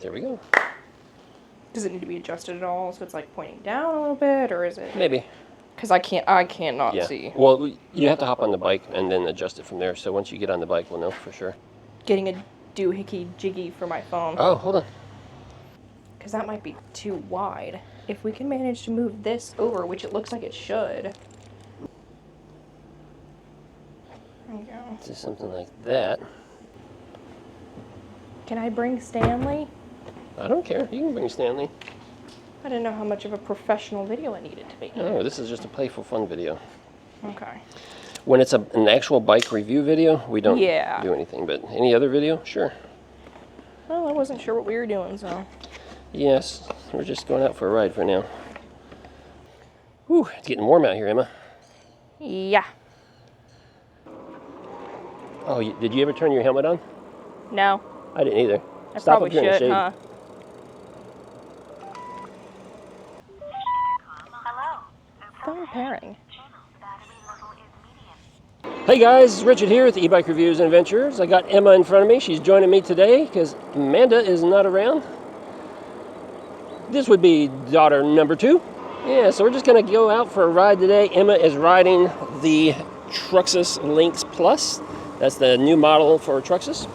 There we go. Does it need to be adjusted at all so it's like pointing down a little bit, or is it? Maybe. Because I cannot see. Well, you have to hop on the bike and then adjust it from there. So once you get on the bike, we'll know for sure. Getting a doohickey jiggy for my phone. Oh, hold on. Because that might be too wide. If we can manage to move this over, which it looks like it should. There you go. Just something like that. Can I bring Stanley? I don't care. You can bring Stanley. I didn't know how much of a professional video it needed to be. No, this is just a playful, fun video. Okay. When it's an actual bike review video, we don't Yeah. do anything. But any other video, sure. Well, I wasn't sure what we were doing, so. Yes, we're just going out for a ride for now. Whew, it's getting warm out here, Emma. Yeah. Oh, did you ever turn your helmet on? No. I didn't either. I Stop probably up here in the should, shade. huh? Phone pairing. Hey guys, Richard here with eBike Reviews and Adventures. I got Emma in front of me. She's joining me today because Amanda is not around. This would be daughter number 2. Yeah, so we're just gonna go out for a ride today. Emma is riding the Troxus Lynx Plus. That's the new model for Troxus.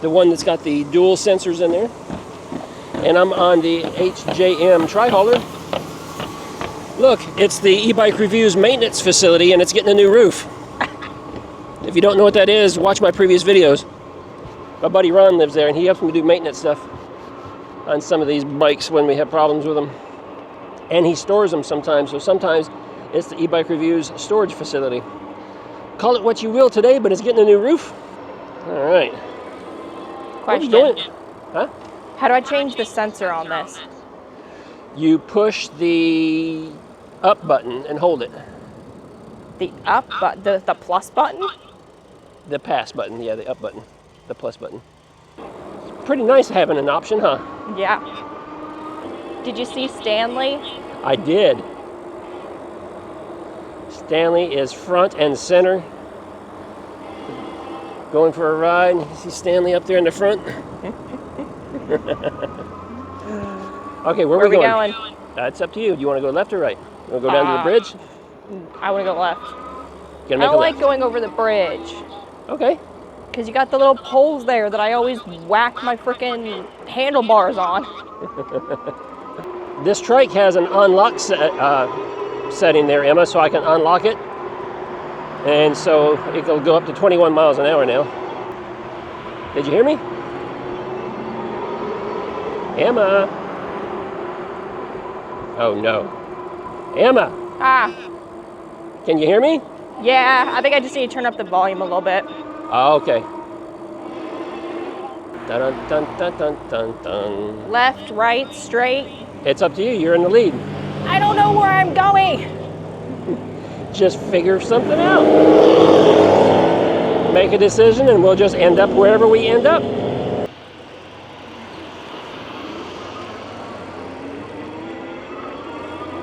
The one that's got the dual sensors in there. And I'm on the HJM TriHauler. Look, it's the eBike Reviews maintenance facility and it's getting a new roof. If you don't know what that is, watch my previous videos. My buddy Ron lives there and he helps me do maintenance stuff on some of these bikes when we have problems with them. And he stores them sometimes, so sometimes it's the eBike Reviews storage facility. Call it what you will today, but it's getting a new roof. All right. Question. What are you doing? Huh? How do I change the sensor on this? You push the up button and hold it. The up button? The plus button? The pass button, yeah, the up button. The plus button. It's pretty nice having an option, huh? Yeah. Did you see Stanley? I did. Stanley is front and center. Going for a ride. You see Stanley up there in the front? Okay, where are we going? It's up to you. Do you want to go left or right? You want to go down to the bridge? I want to go left. I don't like going over the bridge. Okay. Because you got the little poles there that I always whack my frickin' handlebars on. This trike has an unlock setting there, Emma, so I can unlock it. And so it'll go up to 21 miles an hour now. Did you hear me? Emma. Oh no. Emma. Ah. Can you hear me? Yeah, I think I just need to turn up the volume a little bit. Oh, okay. Dun dun dun dun dun dun. Left, right, straight. It's up to you. You're in the lead. I don't know where I'm going. Just figure something out. Make a decision and we'll just end up wherever we end up.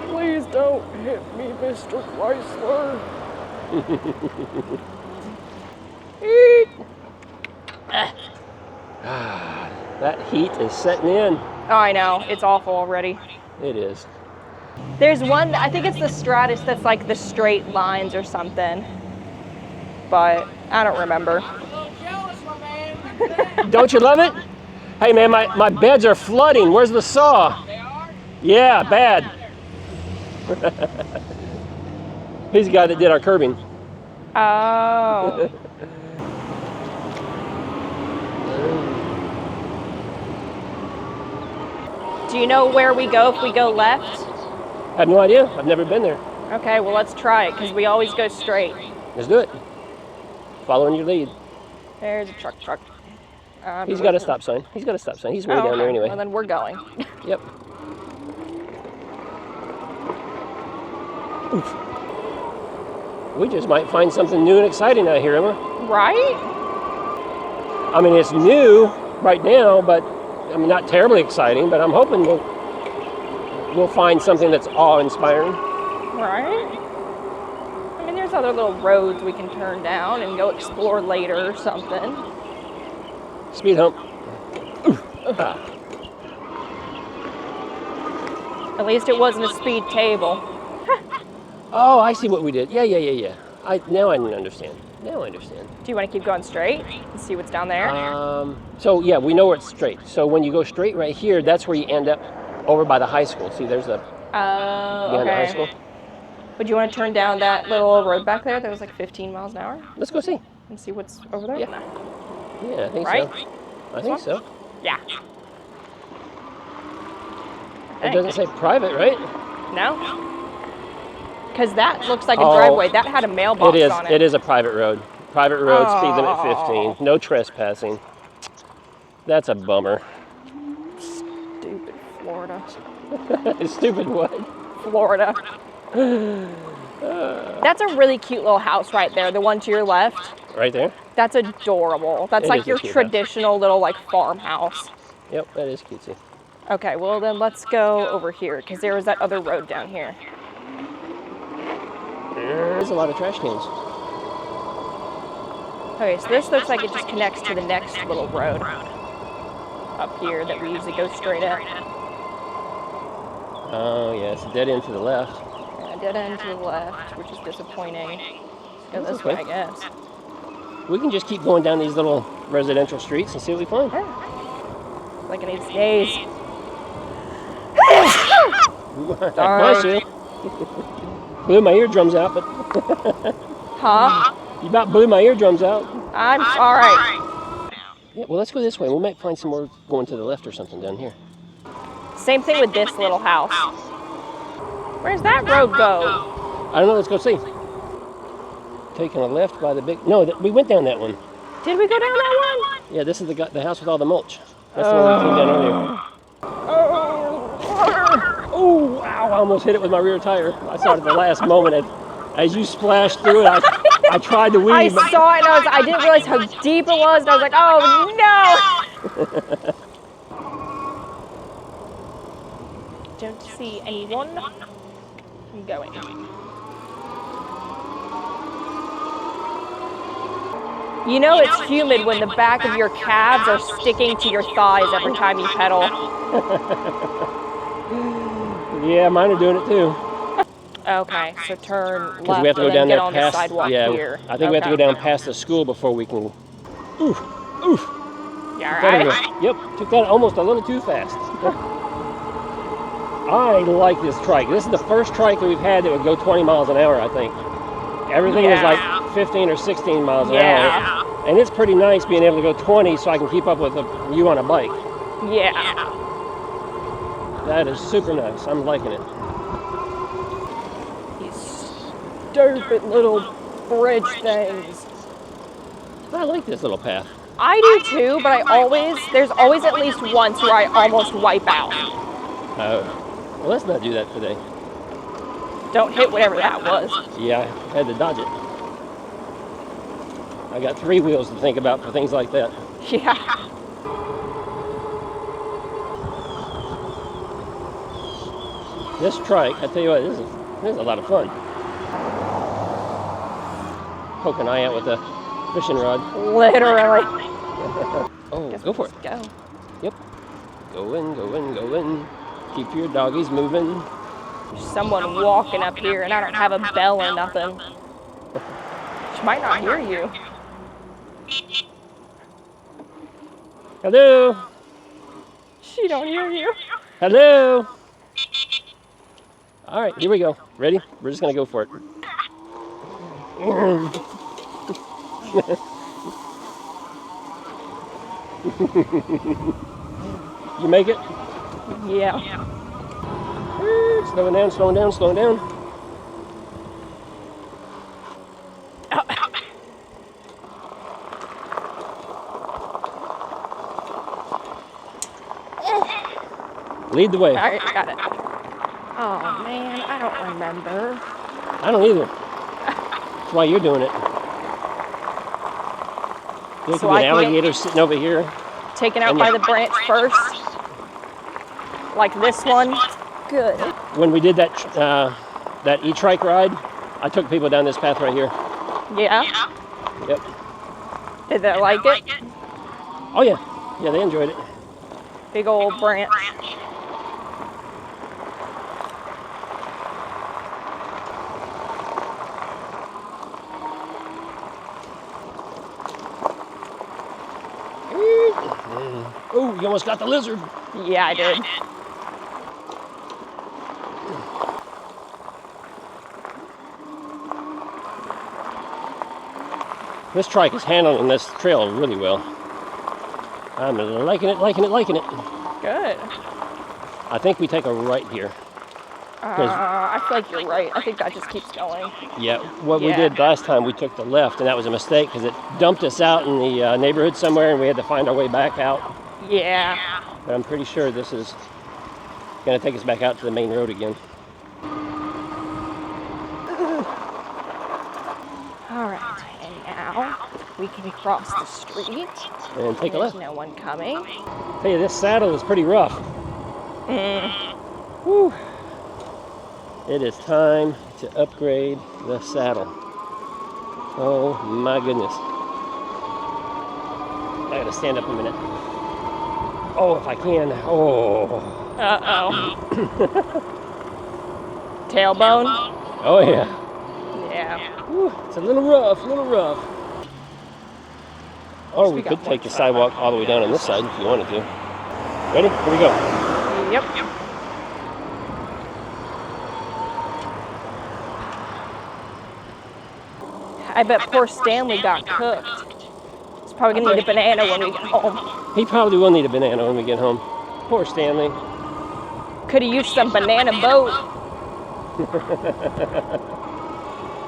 Please don't hit me, Mr. Chrysler. That heat is setting in. Oh, I know. It's awful already. It is. There's one, I think it's the Stratus that's like the straight lines or something. But I don't remember. Don't you love it? Hey man, my beds are flooding. Where's the saw? They are? Yeah, bad. He's the guy that did our curbing. Oh. Do you know where we go if we go left? I have no idea. I've never been there. Okay, well let's try it because we always go straight. Let's do it. Following your lead. There's a truck. He's got a stop sign. He's got a stop sign. He's way down there anyway. Well, then we're going. Yep. Oof. We just might find something new and exciting out here, Emma. Right? I mean, it's new right now, but I mean, not terribly exciting, but I'm hoping we'll find something that's awe-inspiring. Right? I mean, there's other little roads we can turn down and go explore later or something. Speed hump. At least it wasn't a speed table. Oh, I see what we did. Yeah. Now I understand. Now I understand. Do you want to keep going straight and see what's down there? So yeah, we know where it's straight. So when you go straight right here, that's where you end up over by the high school. See, there's the behind the high school. Would you want to turn down that little road back there that was like 15 miles an hour? Let's go see. And see what's over there? Yeah. Yeah, I think Right? so. I think so. Yeah. It doesn't say private, right? No? Because that looks like a driveway. That had a mailbox on it. It is a private road. Private road, speed limit 15. No trespassing. That's a bummer. Stupid Florida. Stupid what? Florida. That's a really cute little house right there. The one to your left. Right there? That's adorable. That's like your traditional little like farmhouse. Yep, that is cutesy. Okay, well then let's go over here because there was that other road down here. There's a lot of trash cans. Okay, so this looks like it just connects to the next little road up here that we usually go straight at. Oh yeah, it's a dead end to the left. Yeah, dead end to the left, which is disappointing. Let's go this way, I guess. We can just keep going down these little residential streets and see what we find. Yeah. Like in 8 days. Bless you. Blew my eardrums out, but Huh? You about blew my eardrums out. I'm sorry. Yeah, well, let's go this way. We might find some more going to the left or something down here. Same thing with this little house. Where's that road go? I don't know. Let's go see. Taking a left by the big. No, we went down that one. Did we go down that one? Yeah, this is the house with all the mulch. That's the one we came down earlier. Oh, wow, I almost hit it with my rear tire. I saw it at the last moment. As you splashed through it, I tried to weave. I saw it and I didn't realize how deep it was and I was like, oh no! Don't see anyone. I'm going. You know it's humid when the back of your calves are sticking to your thighs every time you pedal. Yeah, mine are doing it too. Okay, so turn left Because we have to go and down then get there on past. the sidewalk Yeah, here. I think we have to go down past the school before we can. Oof. You alright? Yep, took that almost a little too fast. I like this trike. This is the first trike that we've had that would go 20 miles an hour, I think. Everything is like 15 or 16 miles an hour. And it's pretty nice being able to go 20 so I can keep up with you on a bike. Yeah. That is super nice. I'm liking it. These stupid little bridge things. I like this little path. I do too, but there's always at least once where I almost wipe out. Well, let's not do that today. Don't hit whatever that was. Yeah, I had to dodge it. I got 3 wheels to think about for things like that. Yeah. This trike, I tell you what, this is a lot of fun. Poke an eye out with a fishing rod. Literally. Oh, go for it. Go. Yep. Go in. Keep your doggies moving. There's someone walking up here and I don't have a bell or nothing. She might not hear you. Hello. She don't hear you. Hello. All right, here we go. Ready? We're just gonna go for it. You make it? Yeah. Slowing down. Lead the way. All right, got it. Oh man, I don't remember. I don't either. That's why you're doing it. There could be an alligator sitting over here. Taken out by the branch first. Like this one. Good. When we did that e-trike ride, I took people down this path right here. Yeah? Yep. Did they like it? Oh yeah. Yeah, they enjoyed it. Big old branch. You almost got the lizard. Yeah, I did. This trike is handling this trail really well. I'm liking it, liking it, liking it. Good. I think we take a right here. I feel like you're right. I think that just keeps going. Yeah, what we did last time, we took the left, and that was a mistake because it dumped us out in the neighborhood somewhere, and we had to find our way back out. Yeah. But I'm pretty sure this is going to take us back out to the main road again. All right, and now we can cross the street. And take a left. There's no one coming. Tell you, this saddle is pretty rough. Whew. It is time to upgrade the saddle. Oh my goodness. I gotta stand up a minute. Oh, if I can. Oh. Uh-oh. Tailbone? Oh yeah. Yeah. Whew. It's a little rough, a little rough. Or we could take the sidewalk all the way down on this side if you wanted to. Ready? Here we go. Yep. I bet poor Stanley got cooked. He's probably gonna need a banana when we get home. He probably will need a banana when we get home. Poor Stanley. Could have used some banana boat.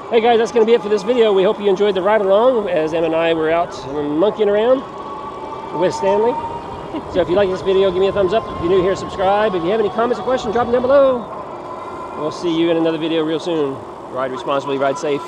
Hey guys, that's going to be it for this video. We hope you enjoyed the ride along as Em and I were out monkeying around with Stanley. So if you like this video, give me a thumbs up. If you're new here, subscribe. If you have any comments or questions, drop them down below. We'll see you in another video real soon. Ride responsibly, ride safe.